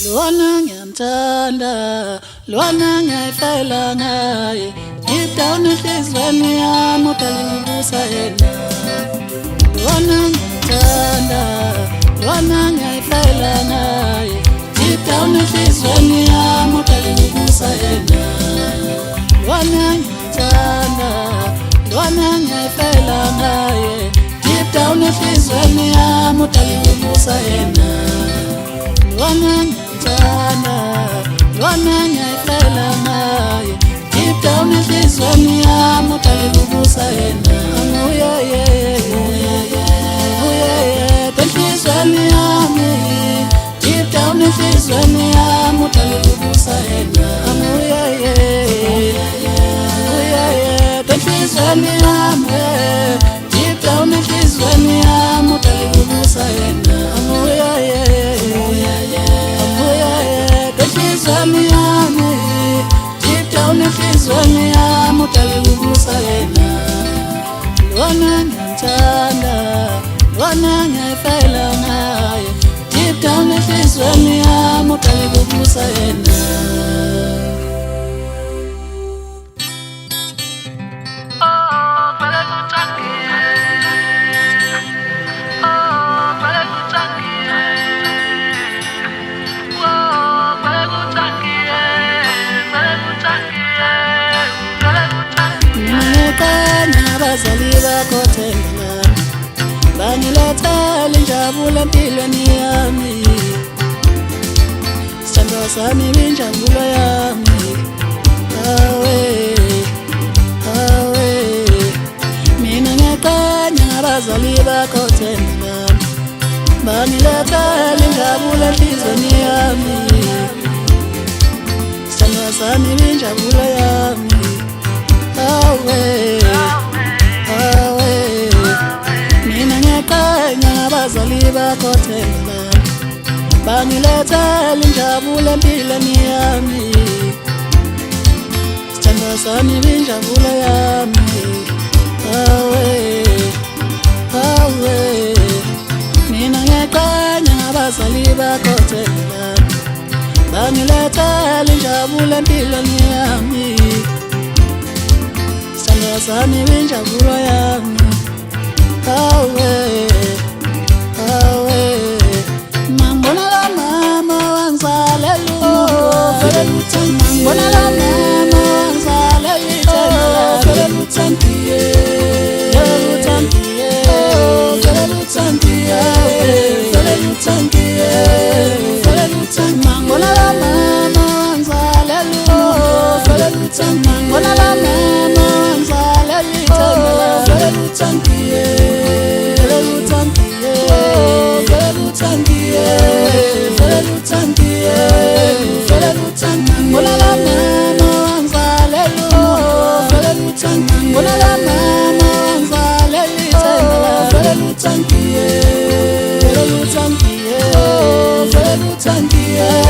Lwana ngiyamthanda, lwana ngiyayifela ngaye. Deep down enhliziyweni yami uqale ukubusa yena. Lwana ngiyamthanda, lwana ngiyayifela ngaye. Deep down enhliziyweni yami uqale ukubusa yena. Lwana ngiyamthanda, lwana ngiyayifela ngaye. Deep down enhliziyweni yami uqale ukubusa yena. Lwana ngiyamthanda, lwana ngiyayifela ngaye. Deep down enhliziyweni yami uqale ukubusa yena. Enhliziyweni yami, deep down enhliziyweni yami uqale ukubusa yena. Enhliziyweni yami, deep down enhliziyweni yami uqale ukubusa yena. Enhliziyweni yami, deep down enhliziyweni yami uqale ukubusa yena. Lwana ngiyamthanda, lwana ngiyayifela ngaye. Deep down enhliziyweni yami uqale ukubusa yena. Abazali bakho themba bangilethela injabulo empilweni yami. Sithandwa sami injabulo yami. Awe, awe, mina ngiyaqanya ngabazali bakho themba bangilethela injabulo empilweni yami. Sithandwa sami injabulo yami. Awe, mina ngiyaqanya ngabazali bakho themba bangilethela injabulo empilweni yami. Sithandwa sami injabulo yami. Awe, awe, mina ngiyaqanya ngabazali bakho themba bangilethela injabulo empilweni yami. Sithandwa sami injabulo yami. Awe, awe, mambona la mama wangizalela mambona la mama wangizalela uthandiye uthandiye uthandiye uthandiye mambona la mama wangizalela mambona la mama wangizalela uthandiye Yeah.